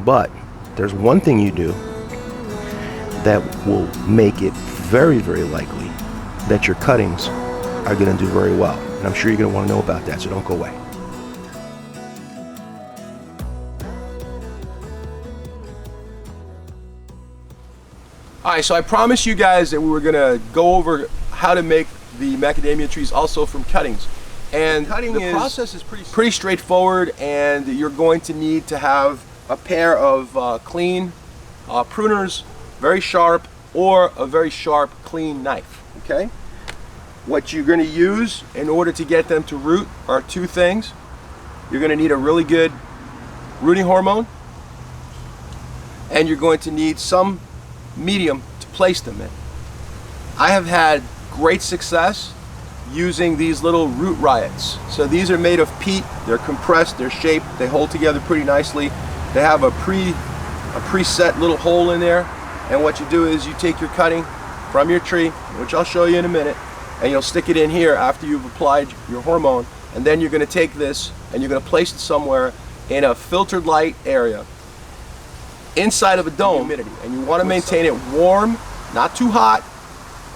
But there's one thing you do that will make it very, very likely that your cuttings are going to do very well. And I'm sure you're going to want to know about that, so don't go away. Alright, so I promised you guys that we were going to go over how to make the macadamia trees also from cuttings. And the process is pretty straightforward, and you're going to need to have a pair of clean pruners, very sharp, or a very sharp, clean knife, okay? What you're going to use in order to get them to root are two things. You're going to need a really good rooting hormone, and you're going to need some medium to place them in. I have had great success using these little root riots. So these are made of peat, they're compressed, they're shaped, they hold together pretty nicely. They have a preset little hole in there, and what you do is you take your cutting from your tree, which I'll show you in a minute, and you'll stick it in here after you've applied your hormone, and then you're going to take this and you're going to place it somewhere in a filtered light area inside of a dome, and you want to maintain it warm, not too hot,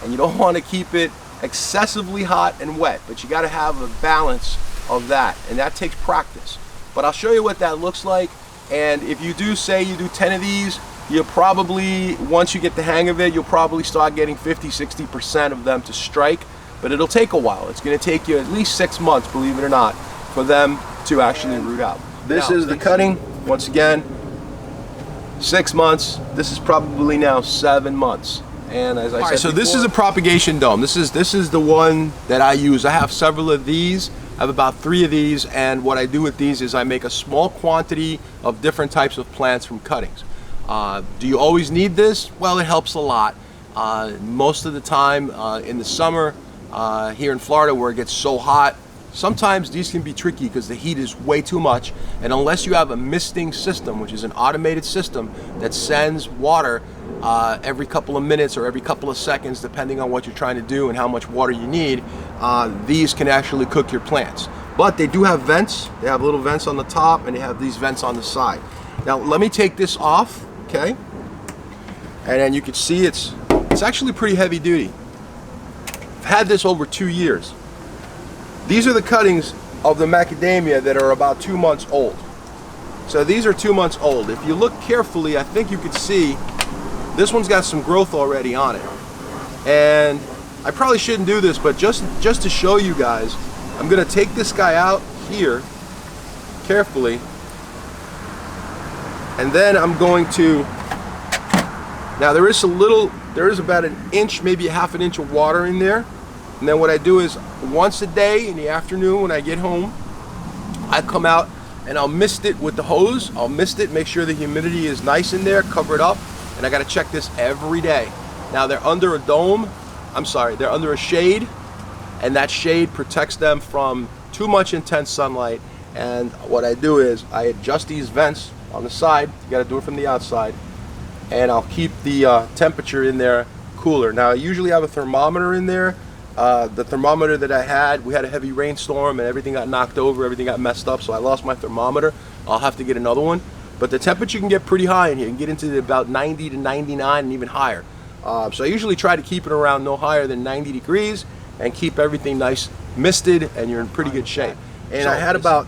and you don't want to keep it excessively hot and wet, but you got to have a balance of that, and that takes practice. But I'll show you what that looks like, and if you do say you do 10 of these, you'll probably, once you get the hang of it, you'll probably start getting 50-60% of them to strike, but it'll take a while. It's going to take you at least 6 months, believe it or not, for them to actually root out. This is the cutting, once again, 6 months. This is probably now 7 months. And as I said, so this is a propagation dome. This is the one that I use. I have several of these. I have about 3 of these, and what I do with these is I make a small quantity of different types of plants from cuttings. Do you always need this? Well, it helps a lot. Most of the time in the summer here in Florida, where it gets so hot, sometimes these can be tricky because the heat is way too much, and unless you have a misting system, which is an automated system that sends water every couple of minutes or every couple of seconds, depending on what you're trying to do and how much water you need, these can actually cook your plants. But they do have vents. They have little vents on the top, and they have these vents on the side. Now let me take this off, okay? And then you can see it's actually pretty heavy duty. I've had this over 2 years. These are the cuttings of the macadamia that are about 2 months old. So these are 2 months old. If you look carefully, I think you could see this one's got some growth already on it. And I probably shouldn't do this, but just to show you guys, I'm gonna take this guy out here carefully, and then I'm going to, now there is about an inch, maybe a half an inch of water in there. And then what I do is once a day in the afternoon when I get home, I come out and I'll mist it with the hose. I'll mist it, make sure the humidity is nice in there, cover it up, and I got to check this every day. Now they're under a dome, they're under a shade, and that shade protects them from too much intense sunlight. And what I do is I adjust these vents on the side. You got to do it from the outside, and I'll keep the temperature in there cooler. Now I usually have a thermometer in there. The thermometer that we had a heavy rainstorm and everything got knocked over, everything got messed up, so I lost my thermometer. I'll have to get another one. But the temperature can get pretty high in here. You can get into about 90 to 99 and even higher. So I usually try to keep it around no higher than 90 degrees and keep everything nice misted, and you're in pretty good shape. And so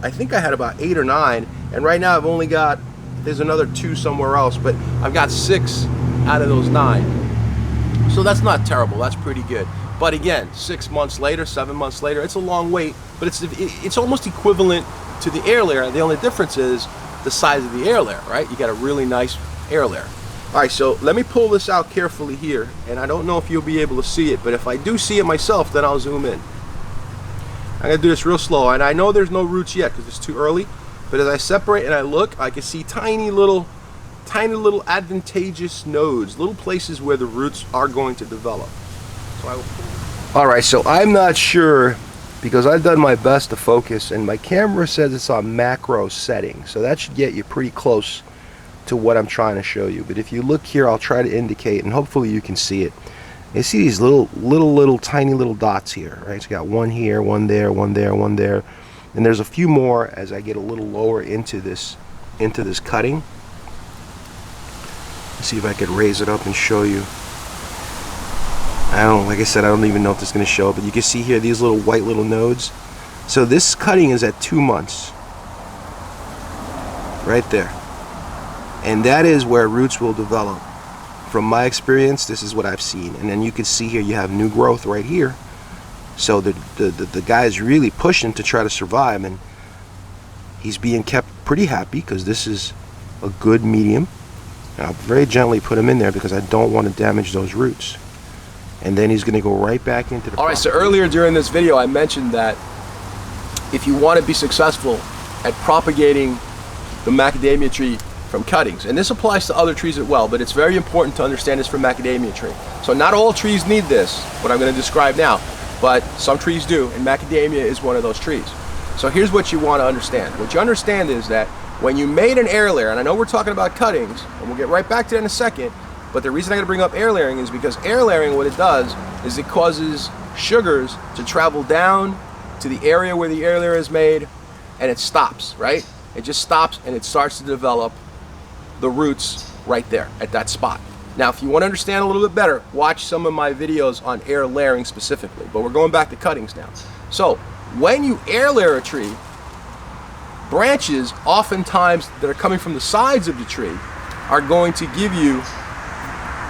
I think I had about 8 or 9, and right now I've only got, there's another 2 somewhere else, but I've got 6 out of those 9. So that's not terrible, that's pretty good. But again, 6 months later, 7 months later, it's a long wait, but it's almost equivalent to the air layer. The only difference is the size of the air layer, right? You got a really nice air layer. All right, so let me pull this out carefully here, and I don't know if you'll be able to see it, but if I do see it myself, then I'll zoom in. I'm gonna do this real slow, and I know there's no roots yet because it's too early, but as I separate and I look, I can see tiny little advantageous nodes, little places where the roots are going to develop. So I will pull. All right, so I'm not sure, because I've done my best to focus, and my camera says it's on macro setting, so that should get you pretty close to what I'm trying to show you. But if you look here, I'll try to indicate, and hopefully you can see it. You see these little tiny little dots here, right? So you got one here, one there, one there, one there, and there's a few more as I get a little lower into this cutting. See if I could raise it up and show you. Like I said, I don't even know if this is going to show, but you can see here these little white little nodes. So this cutting is at 2 months. Right there. And that is where roots will develop. From my experience, this is what I've seen. And then you can see here you have new growth right here. So the guy is really pushing to try to survive, and he's being kept pretty happy because this is a good medium. I'll very gently put him in there because I don't want to damage those roots. And then he's going to go right back into the... Alright, so earlier during this video I mentioned that if you want to be successful at propagating the macadamia tree from cuttings, and this applies to other trees as well, but it's very important to understand this for macadamia tree. So not all trees need this, what I'm going to describe now, but some trees do, and macadamia is one of those trees. So here's what you want to understand. What you understand is that when you made an air layer, and I know we're talking about cuttings, and we'll get right back to that in a second, but the reason I'm going to bring up air layering is because air layering, what it does is it causes sugars to travel down to the area where the air layer is made, and it stops, right? It just stops and it starts to develop the roots right there at that spot. Now, if you want to understand a little bit better, watch some of my videos on air layering specifically, but we're going back to cuttings now. So when you air layer a tree, branches oftentimes that are coming from the sides of the tree are going to give you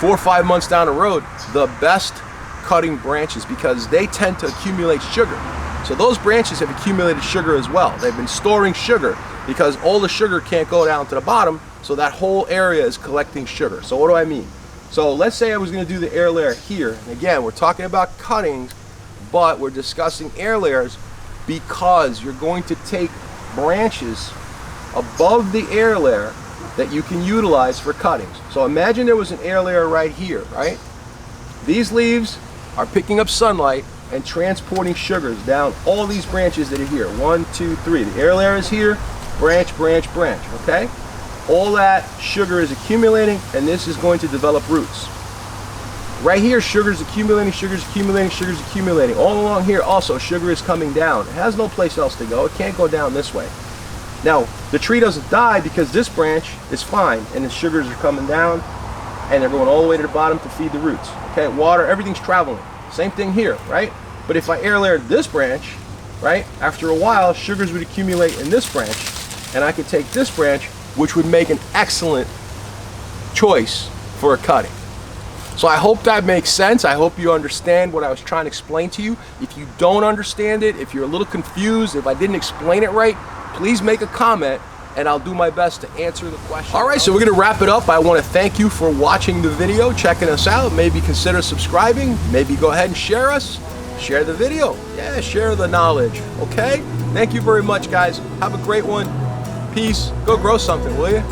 4 or 5 months down the road the best cutting branches because they tend to accumulate sugar. So those branches have accumulated sugar as well. They've been storing sugar because all the sugar can't go down to the bottom, so that whole area is collecting sugar. So what do I mean? So let's say I was going to do the air layer here. And again, we're talking about cuttings, but we're discussing air layers because you're going to take branches above the air layer that you can utilize for cuttings. So imagine there was an air layer right here, right? These leaves are picking up sunlight and transporting sugars down all these branches that are here. 1, 2, 3. The air layer is here, branch, branch, branch, okay? All that sugar is accumulating, and this is going to develop roots. Right here, sugar is accumulating, sugar is accumulating, sugar is accumulating. All along here also, sugar is coming down. It has no place else to go. It can't go down this way. Now, the tree doesn't die because this branch is fine, and the sugars are coming down, and they're going all the way to the bottom to feed the roots. Okay, water, everything's traveling. Same thing here, right? But if I air layered this branch, right, after a while, sugars would accumulate in this branch, and I could take this branch, which would make an excellent choice for a cutting. So I hope that makes sense. I hope you understand what I was trying to explain to you. If you don't understand it, if you're a little confused, if I didn't explain it right, please make a comment and I'll do my best to answer the question. All right, so we're gonna wrap it up. I wanna thank you for watching the video, checking us out. Maybe consider subscribing. Maybe go ahead and share us. Share the video. Yeah, share the knowledge, okay? Thank you very much, guys. Have a great one. Peace. Go grow something, will you?